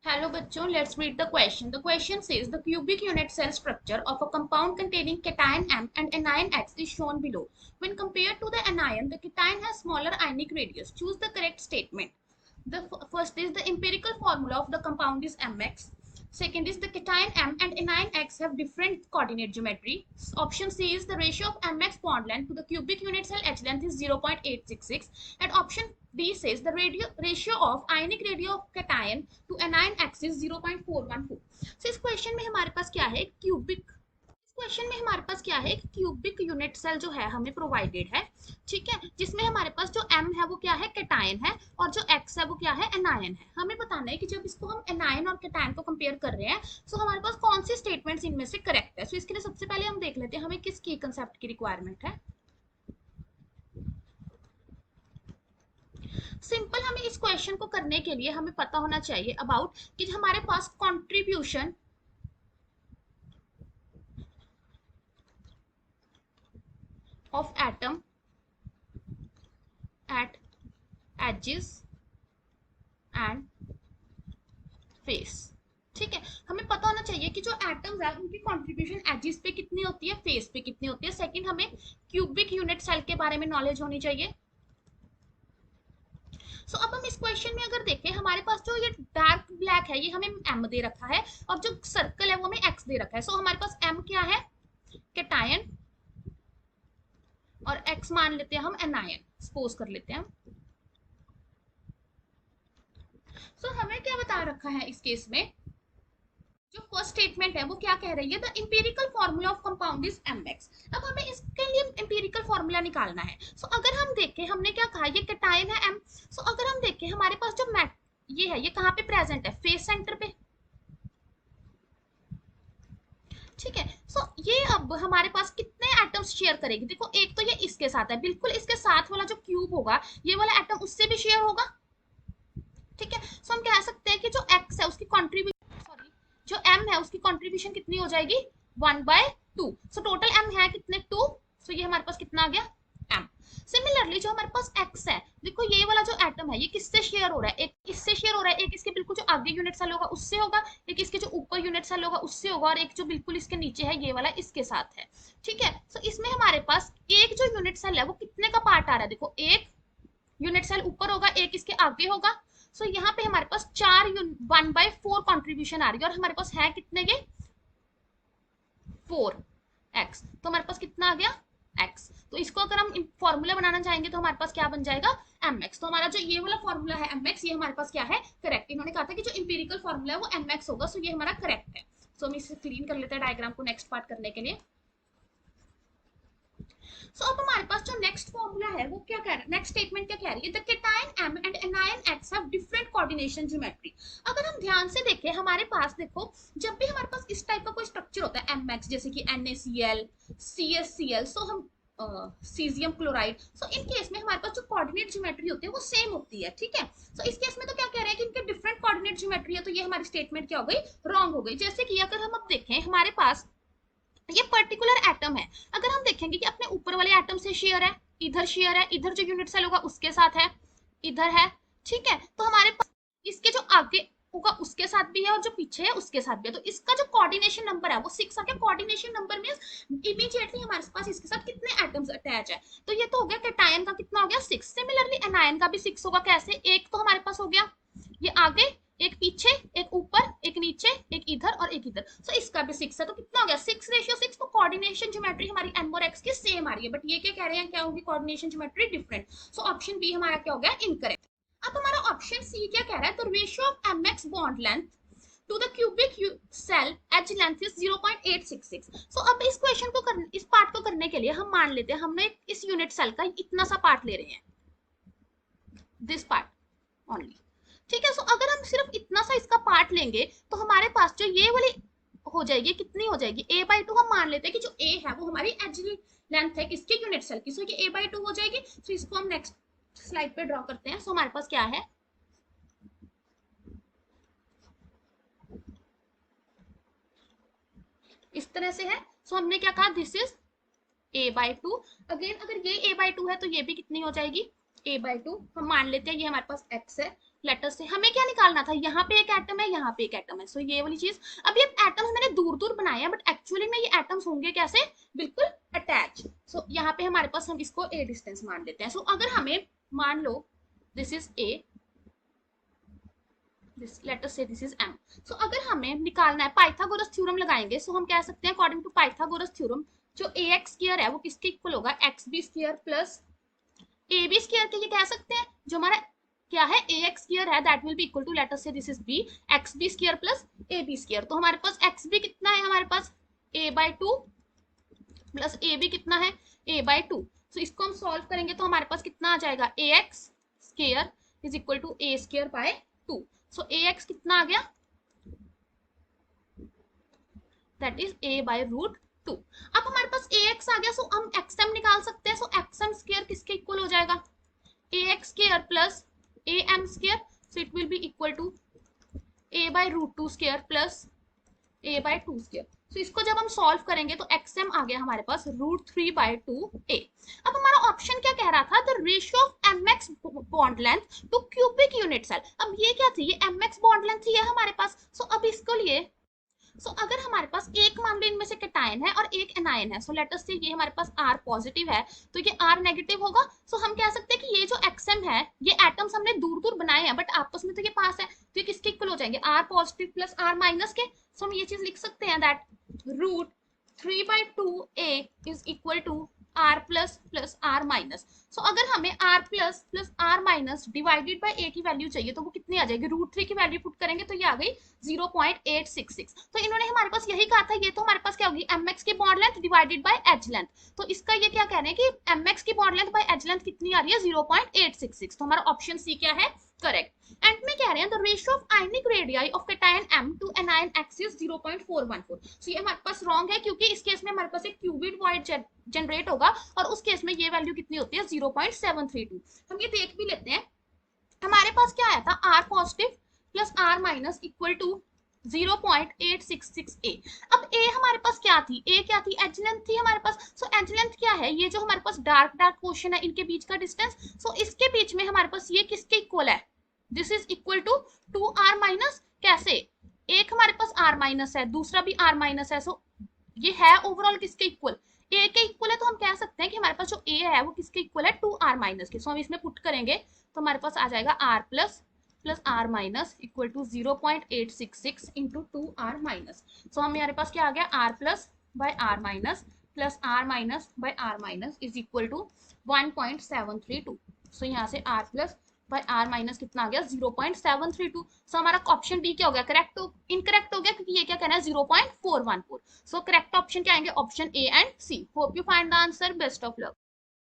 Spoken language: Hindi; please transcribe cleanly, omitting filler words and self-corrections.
Hello बच्चों, let's read the question. The question says the cubic unit cell structure of a compound containing cation M and anion X is shown below. When compared to the anion, the cation has smaller ionic radius. Choose the correct statement. The first is the empirical formula of the compound is Mx. Second is the cation M and anion X have different coordinate geometry. Option C is the ratio of Mx bond length to the cubic unit cell H length is 0.866, and option D says the ratio of ionic radio of cation to anion X is 0.414. So इस क्वेश्चन में हमारे पास क्या है, क्यूबिक यूनिट सेल जो है हमें प्रोवाइडेड है, ठीक है, जिसमें हमारे पास जो m है वो क्या है, कैटायन है, और जो x है वो क्या है, एनायन है। हमें बताना है कि जब इसको हम एनायन और कैटायन को कंपेयर कर रहे हैं तो हमारे पास कौन सी स्टेटमेंट्स इनमें से करेक्ट है। सो इसके लिए सबसे पहले हम देख लेते हैं हमें किस की कंसेप्ट की रिक्वायरमेंट है। सिंपल हमें इस क्वेश्चन को करने के लिए हमें पता होना चाहिए अबाउट कि हमारे पास contribution of atom at ages and face, ठीक है। हमें पता होना चाहिए कि जो एटम्स है उनकी कंट्रीब्यूशन एजेस पे कितनी होती है, फेस पे कितनी होती है। सेकंड, हमें क्यूबिक यूनिट सेल के बारे में नॉलेज होनी चाहिए। सो अब हम इस क्वेश्चन में अगर देखें, हमारे पास जो ये डार्क ब्लैक है ये हमें m दे रखा है और जो सर्कल है वो हमें x दे रखा है। सो हमारे पास m क्या है, कैटायन, और x मान लेते हैं हम एनायन, सपोज कर लेते हैं। सो हमें क्या बता रखा है इस केस में, जो फर्स्ट स्टेटमेंट है वो क्या कह रही है, the empirical formula of compound is mx। अब हमें इसके लिए इंपीरिकल फॉर्मूला निकालना है। सो अगर हम देखें, हमने क्या कहा, ये कैटायन है m। सो अगर हम देखें हमारे पास जो मैट ये है ये कहाँ पे प्रेजेंट है, फेस सेंटर पे, ठीक है। सो ये अब हमारे पास कितने एटम्स शेयर करेगी, देखो एक तो ये इसके साथ है, बिल्कुल इसके साथ वाला जो क्यूब होगा ये वाला एटम उससे भी शेयर होगा, ठीक है। सो हम कह सकते हैं कि जो x है उसकी कंट्रीब्यूशन, सॉरी जो m है उसकी कंट्रीब्यूशन कितनी हो जाएगी, 1/2। सो टोटल m है कितने, 2। सो ये हमारे पास कितना आ गया, m। सिमिलरली जो हमारे पास x है, देखो ये वाला जो एटम है ये किससे शेयर हो रहा है, एक इससे शेयर हो रहा है, एक इसके बिल्कुल जो आगे यूनिट सेल होगा उससे होगा, एक इसके जो ऊपर यूनिट सेल होगा उससे होगा, और एक जो बिल्कुल इसके नीचे है ये वाला इसके साथ है, ठीक है। सो इसमें हमारे पास एक जो यूनिट सेल है वो कितने का पार्ट आ रहा है, देखो एक यूनिट सेल ऊपर होगा, एक इसके आगे होगा। सो यहाँ पे हमारे पास 1/4 कॉन्ट्रीब्यूशन आ रही है, और हमारे पास है कितने, ये 4x। तो हमारे पास कितना आ गया, x। तो इसको अगर हम फॉर्मूला बनाना चाहेंगे तो हमारे पास क्या बन जाएगा, mx। तो हमारा जो ये वाला फॉर्मूला है mx, ये हमारे पास क्या है, करेक्ट। इन्होंने कहा था कि जो इंपीरिकल फॉर्मूला है वो mx होगा, सो ये हमारा करेक्ट है। सो हम इसे क्लीन कर लेते हैं डायग्राम को नेक्स्ट पार्ट करने के लिए। सो अब हमारे पास जो नेक्स्ट फॉर्मूला है वो क्या कह रहा है, नेक्स्ट स्टेटमेंट क्या कह रही है, the cation m and anion x have different coordination geometry. अगर हम ध्यान से देखें हमारे पास, देखो जब भी हमारे पास इस टाइप का कोई स्ट्रक्चर होता है mx, जैसे कि NaCl, CsCl, सो हम caesium chloride, so in case में हमारे पास जो कोऑर्डिनेट ज्योमेट्री होती है वो सेम होती है, ठीक है। सो इस केस में तो क्या कह रहे हैं कि इनके डिफरेंट कोऑर्डिनेट ज्योमेट्री है, तो ये हमारी स्टेटमेंट क्या हो गई, रॉन्ग हो गई। जैसे कि अगर हम अब देखें हमारे पास ये पर्टिकुलर एटम है, अगर हम देखेंगे कि अपने ऊपर वाले एटम से शेयर है, इधर शेयर है, इधर जो यूनिट सेल होगा उसके साथ है, इधर है, ठीक है। तो हमारे पास इसके जो आगे होगा उसके साथ भी है और जो पीछे है उसके साथ भी है, तो इसका जो कोऑर्डिनेशन नंबर है वो 6 आ गया। कोऑर्डिनेशन नंबर मींस इमीडिएटली हमारे पास इसके साथ कितने एटम्स अटैच है, तो ये तो हो गया कैटायन का कितना हो गया, 6। सिमिलरली एनायन का भी 6 होगा। कैसे, एक तो हमारे पास हो गया ये आगे, एक पीछे, एक ऊपर, एक नीचे, एक इधर और एक इधर, सो इसका भी 6 है। तो कितना हो गया, 6:6। तो कोऑर्डिनेशन ज्योमेट्री हमारी m और x की सेम आ रही है, बट ये क्या कह रहे हैं, क्या होगी coordination geometry different. So option B हमारा क्या हो गया, इनकरेक्ट। अब हमारा ऑप्शन सी क्या कह रहा है, the ratio of mx bond length to the cubic cell edge length is 0.866। So अब इस क्वेश्चन को करने, इस पार्ट को करने के लिए हम मान लेते हैं हमने इस यूनिट सेल का इतना सा पार्ट ले रहे हैं, दिस पार्ट ओनली, ठीक है। सो अगर हम सिर्फ इतना सा इसका पार्ट लेंगे तो हमारे पास जो ये वाली हो जाएगी, कितनी हो जाएगी, a/2। हम मान लेते हैं कि जो a है वो हमारी एज लेंथ है किसके, यूनिट सेल की, सो ये a/2 हो जाएगी। सो इसको हम नेक्स्ट स्लाइड पे ड्रॉ करते हैं। सो हमारे पास क्या है, इस तरह से है। सो हमने क्या कहा, दिस इज a/2। अगेन अगर ये a/2 है तो ये भी कितनी हो जाएगी, a/2। हम मान लेते हैं ये हमारे पास x है लेट अस से हमें क्या निकालना था, यहाँ पे एक एटम है, यहाँ पे एक एटम है, सो ये वाली चीज। अब ये एटम्स मैंने दूर दूर बनाए हैं, बट एक्चुअली में ये एटम्स होंगे कैसे, बिल्कुल अटैच। सो यहाँ पे हमारे पास हम इसको ए डिस्टेंस मान लेते हैं। सो अगर हमें मान लो this is a, this let us say this is M. सो अगर हमें निकालना है, पाइथागोरस थ्योरम लगाएंगे, सो हम कह सकते हैं अकॉर्डिंग टू पाइथागोरस थ्योरम जो ए एक्स स्क्वायर है वो किसके इक्वल होगा, X B square plus A B square के, ये कह सकते हैं जो हमारा क्या है ए एक्स स्क्वायर है that will be equal to let us say this is B, X B square plus A B square. तो हमारे पास एक्स बी कितना है, हमारे पास A by two plus A B कितना है, ए बाई टू। सो इसको हम सॉल्व करेंगे तो हमारे पास कितना आ जाएगा, A X square is equal to A square by two. So A X कितना आ गया, that is A by root two. अब हमारे पास ए एक्स आ गया, सो हम एक्सएम निकाल सकते हैं। सो एक्सएम स्क्वायर किसके इक्वल हो जाएगा, A X square plus A M square. So it will be equal to A by root two square plus A by two square. So इसको जब हम सॉल्व करेंगे तो एक्सएम आ गया हमारे पास root three by two A. अब हमारा ऑप्शन क्या कह रहा था, the ratio of M X bond length to cubic unit cell. अब ये क्या थी, ये एम एक्स बॉन्ड लेंथ थी है हमारे पास। सो अब इसको लिए अगर हमारे पास एक मान लो इनमें से कैटायन है और एक एनायन है, सो लेट अस से ये हमारे पास R पॉजिटिव है तो ये R नेगेटिव होगा। सो हम कह सकते हैं कि ये जो XM है, ये एटम्स हमने दूर दूर बनाए हैं बट आपस में तो ये पास है, तो ये किसके इक्वल हो जाएंगे, R positive plus R minus के। सो हम ये चीज लिख सकते हैं that root three by two A is equal to R plus plus R minus. So अगर हमें R plus plus R minus divided by A की वैल्यू चाहिए तो वो कितनी आ जाएगी, रूट थ्री की वैल्यू पुट करेंगे तो ये आ गई 0.866। तो इन्होंने हमारे पास यही कहा था, ये तो हमारे पास क्या होगी, mx की bond length divided by edge length. तो इसका ये क्या कह रहे हैं कि mx की bond length by edge length कितनी आ रही है, 0.866। तो हमारा ऑप्शन सी क्या है, करेक्ट। एंड में कह रहे हैं the ratio of ionic radii of cation m to anion x is 0.414। So ये हमारे पास रॉन्ग है क्योंकि इस केस में हमारे पास एक क्यूबिड वॉइड जनरेट होगा और उस केस में ये वैल्यू कितनी होती है, 0.732। हम ये देख भी लेते हैं, हमारे पास क्या आया था, R positive plus R minus equal to 0.866 A. अब ए हमारे पास क्या थी, ए क्या थी, एज लेंथ थी हमारे पास। सो एज लेंथ क्या है, ये जो हमारे पास डार्क डार्क पोर्शन है इनके बीच का डिस्टेंस। सो इसके बीच में हमारे पास ये किसके इक्वल है, this is equal to 2R minus. कैसे, एक हमारे पास R माइनस है, दूसरा भी R माइनस है। सो ये है ओवरऑल किसके इक्वल, ए के इक्वल है। तो हम कह सकते हैं कि हमारे पास जो ए है वो किसके इक्वल है, 2R माइनस के। सो हम इसमें पुट करेंगे तो हमारे पास आ जाएगा R plus plus R minus equal to 0.866 into 2R minus. So हमारे पास क्या आ गया, R plus by R minus plus R minus by R minus is equal to 1.732। So यहाँ से R plus by R minus कितना आ गया, 0.732। सो हमारा ऑप्शन डी क्या हो गया, करेक्ट इनकरेक्ट हो गया क्योंकि ये क्या कहना है, 0.414। सो करेक्ट ऑप्शन क्या आएंगे, option A and C. Hope you find the answer, best of luck.